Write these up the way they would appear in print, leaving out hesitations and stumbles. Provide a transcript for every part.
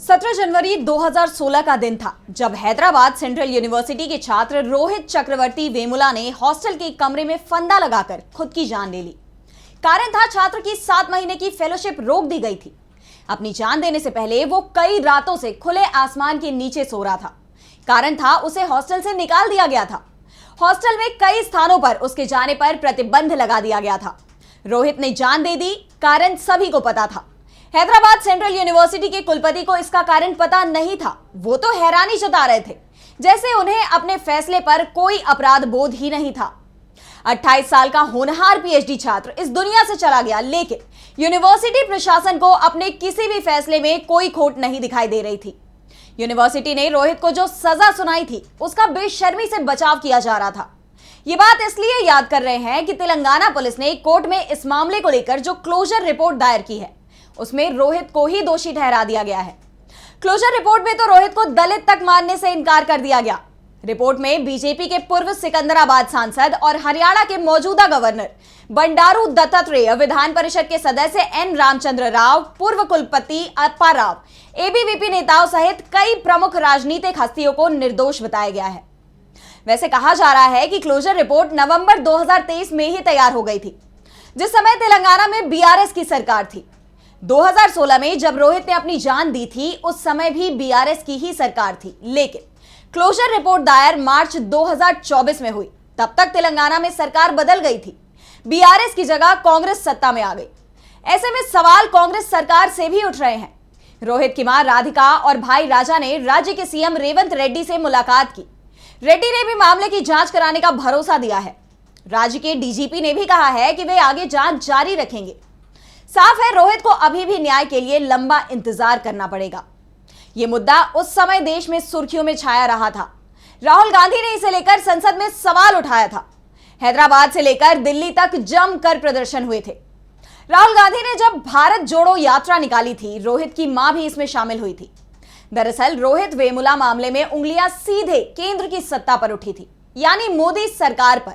17 जनवरी 2016 का दिन था जब हैदराबाद सेंट्रल यूनिवर्सिटी के छात्र रोहित चक्रवर्ती वेमुला ने हॉस्टल के कमरे में फंदा लगाकर खुद की जान ले ली। कारण था छात्र की 7 महीने की फेलोशिप रोक दी गई थी। अपनी जान देने से पहले वो कई रातों से खुले आसमान के नीचे सो रहा था। कारण था उसे हॉस्टल से निकाल दिया गया था। हॉस्टल में कई स्थानों पर उसके जाने पर प्रतिबंध लगा दिया गया था। रोहित ने जान दे दी। कारण सभी को पता था। हैदराबाद सेंट्रल यूनिवर्सिटी के कुलपति को इसका कारण पता नहीं था। वो तो हैरानी जता रहे थे, जैसे उन्हें अपने फैसले पर कोई अपराध बोध ही नहीं था। 28 साल का होनहार पीएचडी छात्र इस दुनिया से चला गया, लेकिन यूनिवर्सिटी प्रशासन को अपने किसी भी फैसले में कोई खोट नहीं दिखाई दे रही थी। यूनिवर्सिटी ने रोहित को जो सजा सुनाई थी, उसका बेशर्मी से बचाव किया जा रहा था। ये बात इसलिए याद कर रहे हैं कि तेलंगाना पुलिस ने कोर्ट में इस मामले को लेकर जो क्लोजर रिपोर्ट दायर की है, उसमें रोहित को ही दोषी ठहरा दिया गया है। क्लोजर रिपोर्ट में तो रोहित को दलित तक मानने से इनकार कर दिया गया। रिपोर्ट में बीजेपी के पूर्व सिकंदराबाद सांसद और हरियाणा के मौजूदा गवर्नर बंडारू दत्तात्रेय, विधान परिषद के सदस्य एन रामचंद्र राव, पूर्व कुलपति अप्पा राव, एबीवीपी नेताओं सहित कई प्रमुख राजनीतिक हस्तियों को निर्दोष बताया गया है। वैसे कहा जा रहा है कि क्लोजर रिपोर्ट नवंबर 2023 में ही तैयार हो गई थी, जिस समय तेलंगाना में बीआरएस की सरकार थी। 2016 में जब रोहित ने अपनी जान दी थी, उस समय भी बीआरएस की ही सरकार थी, लेकिन क्लोजर रिपोर्ट दायर मार्च 2024 में हुई। तब तक तेलंगाना में सरकार बदल गई थी। बीआरएस की जगह कांग्रेस सत्ता में आ गई। ऐसे में सवाल कांग्रेस सरकार से भी उठ रहे हैं। रोहित की मां राधिका और भाई राजा ने राज्य के सीएम रेवंत रेड्डी से मुलाकात की। रेड्डी ने भी मामले की जांच कराने का भरोसा दिया है। राज्य के डीजीपी ने भी कहा है कि वे आगे जांच जारी रखेंगे। साफ है, रोहित को अभी भी न्याय के लिए लंबा इंतजार करना पड़ेगा। यह मुद्दा उस समय देश में सुर्खियों में छाया रहा था। राहुल गांधी ने इसे लेकर संसद में सवाल उठाया था। हैदराबाद से लेकर दिल्ली तक जमकर प्रदर्शन हुए थे। राहुल गांधी ने जब भारत जोड़ो यात्रा निकाली थी, रोहित की मां भी इसमें शामिल हुई थी। दरअसल रोहित वेमुला मामले में उंगलियां सीधे केंद्र की सत्ता पर उठी थी, यानी मोदी सरकार पर।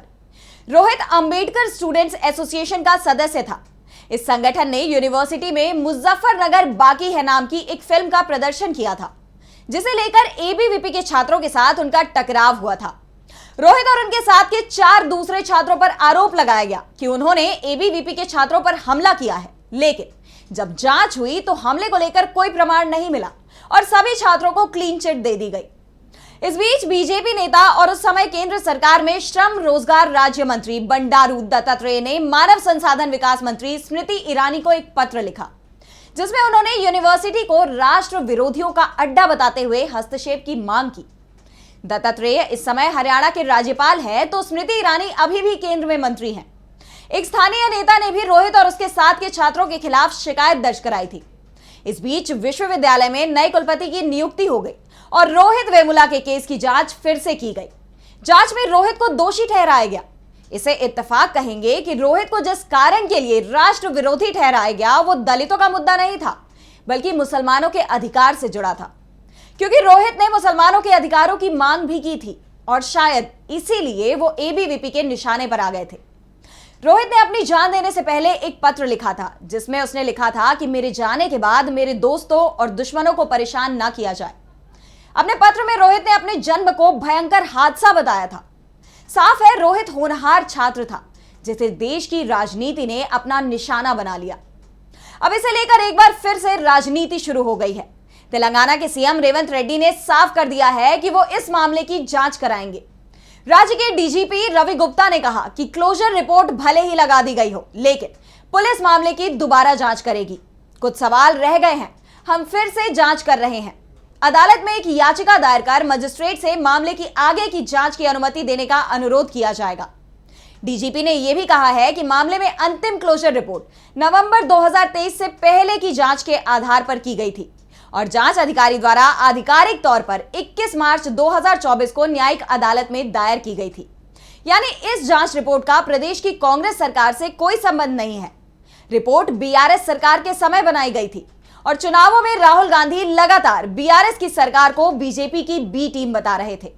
रोहित अंबेडकर स्टूडेंट्स एसोसिएशन का सदस्य था। इस संगठन ने यूनिवर्सिटी में मुजफ्फरनगर बाकी है नाम की एक फिल्म का प्रदर्शन किया था, जिसे लेकर एबीवीपी के छात्रों के साथ उनका टकराव हुआ था। रोहित और उनके साथ के 4 दूसरे छात्रों पर आरोप लगाया गया कि उन्होंने एबीवीपी के छात्रों पर हमला किया है, लेकिन जब जांच हुई तो हमले को लेकर कोई प्रमाण नहीं मिला और सभी छात्रों को क्लीन चिट दे दी गई। इस बीच बीजेपी नेता और उस समय केंद्र सरकार में श्रम रोजगार राज्य मंत्री बंडारू दत्तात्रेय ने मानव संसाधन विकास मंत्री स्मृति ईरानी को एक पत्र लिखा, जिसमें उन्होंने यूनिवर्सिटी को राष्ट्र विरोधियों का अड्डा बताते हुए हस्तक्षेप की मांग की। दत्तात्रेय इस समय हरियाणा के राज्यपाल हैं, तो स्मृति ईरानी अभी भी केंद्र में मंत्री हैं। एक स्थानीय नेता ने भी रोहित और उसके साथ के छात्रों के खिलाफ शिकायत दर्ज कराई थी। इस बीच विश्वविद्यालय में नए कुलपति की नियुक्ति हो गई और रोहित वेमुला के केस की जांच फिर से की गई। जांच में रोहित को दोषी ठहराया गया। इसे इत्तेफाक कहेंगे कि रोहित को जिस कारण के लिए राष्ट्र विरोधी ठहराया गया, वो दलितों का मुद्दा नहीं था, बल्कि मुसलमानों के अधिकार से जुड़ा था, क्योंकि रोहित ने मुसलमानों के अधिकारों की मांग भी की थी और शायद इसीलिए वो एबीवीपी के निशाने पर आ गए थे। रोहित ने अपनी जान देने से पहले एक पत्र लिखा था, जिसमें उसने लिखा था कि मेरे जाने के बाद मेरे दोस्तों और दुश्मनों को परेशान ना किया जाए। अपने पत्र में रोहित ने अपने जन्म को भयंकर हादसा बताया था। साफ है, रोहित होनहार छात्र था, जिसे देश की राजनीति ने अपना निशाना बना लिया। अब इसे लेकर एक बार फिर से राजनीति शुरू हो गई है। तेलंगाना के सीएम रेवंत रेड्डी ने साफ कर दिया है कि वो इस मामले की जांच कराएंगे। राज्य के डीजीपी रवि गुप्ता ने कहा कि क्लोजर रिपोर्ट भले ही लगा दी गई हो, लेकिन पुलिस मामले की दोबारा जांच करेगी। कुछ सवाल रह गए हैं, हम फिर से जांच कर रहे हैं। अदालत में एक याचिका दायर कर मजिस्ट्रेट से मामले की आगे की जांच की अनुमति देने का अनुरोध किया जाएगा। डीजीपी ने यह भी कहा है कि मामले में अंतिम क्लोजर रिपोर्ट नवंबर 2023 से पहले की जांच के आधार पर की गई थी और जांच अधिकारी द्वारा आधिकारिक तौर पर 21 मार्च 2024 को न्यायिक अदालत में दायर की गई थी। यानी इस जांच रिपोर्ट का प्रदेश की कांग्रेस सरकार से कोई संबंध नहीं है। रिपोर्ट बीआरएस सरकार के समय बनाई गई थी और चुनावों में राहुल गांधी लगातार बीआरएस की सरकार को बीजेपी की बी टीम बता रहे थे।